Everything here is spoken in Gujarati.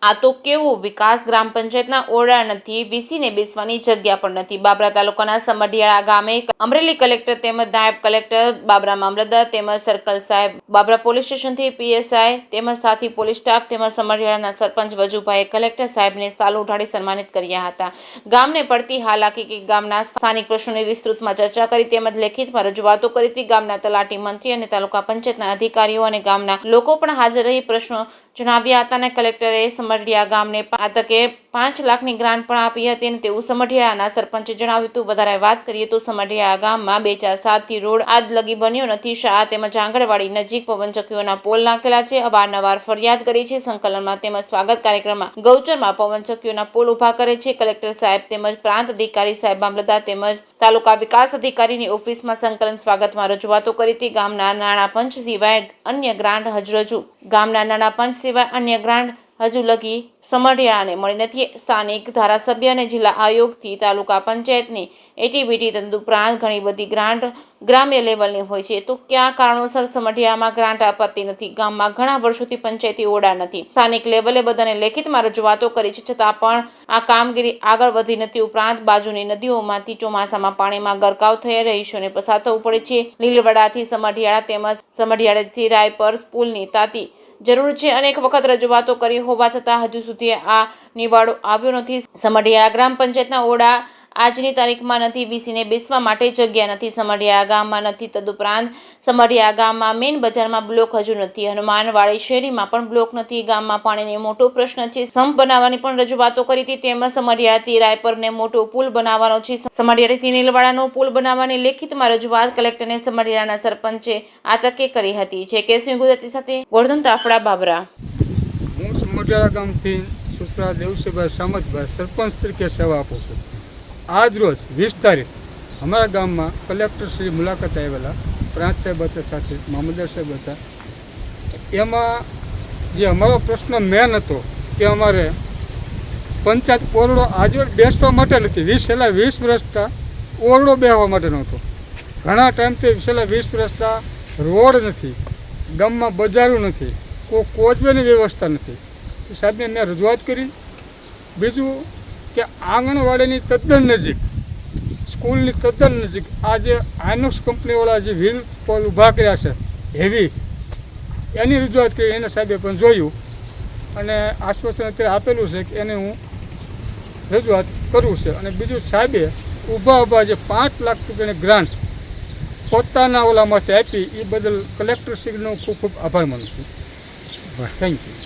આ તો કેવો વિકાસ! ગ્રામ પંચાયતના ઓરડા નથી, વીસીને બેસવાની જગ્યા પણ નથી. બાબરા તાલુકાના સમઢિયાળા ગામે અમરેલી કલેક્ટર તેમજ નાયબ કલેક્ટર, બાબરા મામલતદાર તેમજ સર્કલ સાહેબ, બાબરા પોલીસ સ્ટેશનથી પીએસઆઈ તેમજ સાથી પોલીસ સ્ટાફ તેમજ સમઢિયાળાના સરપંચ વજુભાઈએ કલેક્ટર સાહેબને શાલ ઉઠાડી સન્માનિત કર્યા હતા. ગામને પડતી હાલાકી કે ગામના સ્થાનિક પ્રશ્નોની વિસ્તૃતમાં ચર્ચા કરી તેમજ લેખિતમાં રજૂઆતો કરી હતી. ગામના તલાટી, મંત્રી અને તાલુકા પંચાયતના અધિકારીઓ અને ગામના લોકો પણ હાજર રહી પ્રશ્નો જણાવ્યા હતા અને કલેક્ટરે સમઢિયાળા ગામને આ તકે 5 લાખની ગ્રાન્ટ પણ આપી હતી અને તેવું સમઢિયાળાના સરપંચે જણાવ્યું હતું. વધારે વાત કરીએ તો સમઢિયાળા ગામમાં 2007થી રોડ આજ લગી બન્યો નથી. શાળા તેમજ આંગણવાડી નજીક પવનચક્કીઓના પોલ નાખેલા છે. અવારનવાર ફરિયાદ કરી છે. સંકલનમાં તેમજ સ્વાગત કાર્યક્રમમાં ગૌચરમાં પવનચક્કીઓના પોલ ઉભા કરે છે. કલેક્ટર સાહેબ તેમજ પ્રાંત અધિકારી સાહેબ, મામલતદાર તેમજ તાલુકા વિકાસ અધિકારીની ઓફિસમાં સંકલન સ્વાગતમાં રજૂઆતો કરી હતી. ગામના નાણાં પંચ સિવાય અન્ય ગ્રાન્ટ હજુ લગી સમઢિયાળાને મળી નથી. સ્થાનિક ધારાસભ્ય અને જિલ્લા આયોગથી તાલુકા પંચાયતની એટીબીટી તદુપરાંત ઘણી બધી ગ્રાન્ટ ગ્રામ્ય લેવલની હોય છે. તો કયા કારણોસર સમઢિયાળામાં ગ્રાન્ટ અપાતી નથી? ગામમાં ઘણા વર્ષોથી પંચાયતી ઓરડા નથી. સ્થાનિક લેવલે બધાને લેખિતમાં રજૂઆતો કરી છે, છતાં પણ આ કામગીરી આગળ વધી નથી. ઉપરાંત બાજુની નદીઓમાંથી ચોમાસામાં પાણીમાં ગરકાવ થઈ રહીશોને પસાર થવું પડે છે. લીલવડાથી સમઢિયાળા તેમજ સમઢિયાળાથી રાયપર પુલની તાતી જરૂર છે. અનેક વખત રજૂઆતો કરી હોવા છતાં હજુ સુધી આ નિવાડો આવ્યો નથી. સમઢિયાળા ગ્રામ પંચાયતના ઓરડા આજની તારીખમાં નથી. વીસીને બેસવા માટે જગ્યા નથી. સમઢિયાળા ગામમાં નથી. તદુપરાંત સમઢિયાળા ગામમાં મેઇન બજારમાં બ્લોક હજુ નથી. હનુમાનવાડી શેરીમાં પણ બ્લોક નથી. ગામમાં પાણીનો મોટો પ્રશ્ન છે. સંપ બનાવવાની પણ રજૂઆતો કરી હતી. તેમજ સમઢિયાળાથી રાયપરને મોટો પુલ બનાવવાનો છે. સમઢિયાળાથી નીલવાડાનો પુલ બનાવવાની લેખિતમાં રજૂઆત કલેક્ટરને સમઢિયાળાના સરપંચે આ તકે કરી હતી. જે કેસવી ગુજરાતી સાથે ગોરધન તાફડા, બાબરા. હું સમઢિયાળા ગામથી સુસરા દેવસીભાઈ સામતભાઈ સરપંચ તરીકે સેવા આપું છું. આજ રોજ 20 તારીખ અમારા ગામમાં કલેક્ટરશ્રી મુલાકાત આવેલા. પ્રાંત સાહેબ હતા, સાથે મામલતદાર સાહેબ હતા. એમાં જે અમારો પ્રશ્ન મેન હતો કે અમારે પંચાયત ઓરડો આજે બેસવા માટે નથી. છેલ્લા 20 વર્ષથી ઓરડો બેસવા માટે નહોતો. ઘણા ટાઈમથી છેલ્લા 20 વર્ષથી રોડ નથી, ગામમાં બજારો નથી, કોઈ કોચવેની વ્યવસ્થા નથી. સાહેબને મેં રજૂઆત કરી. બીજું કે આંગણવાડીની તદ્દન નજીક, સ્કૂલની તદ્દન નજીક આ જે આઇનોક્સ કંપનીવાળા જે વ્હીલ પોલ ઊભા કર્યા છે હેવી, એની રજૂઆત કરી. એને સાહેબે પણ જોયું અને આશ્વાસન અત્યારે આપેલું છે કે એને હું રજૂઆત કરું છે. અને બીજું સાહેબે ઊભા જે 5 લાખ રૂપિયાની ગ્રાન્ટ પોતાના ઓલામાંથી આપી એ બદલ કલેક્ટરશ્રીનો ખૂબ ખૂબ આભાર માનું છું. Thank you.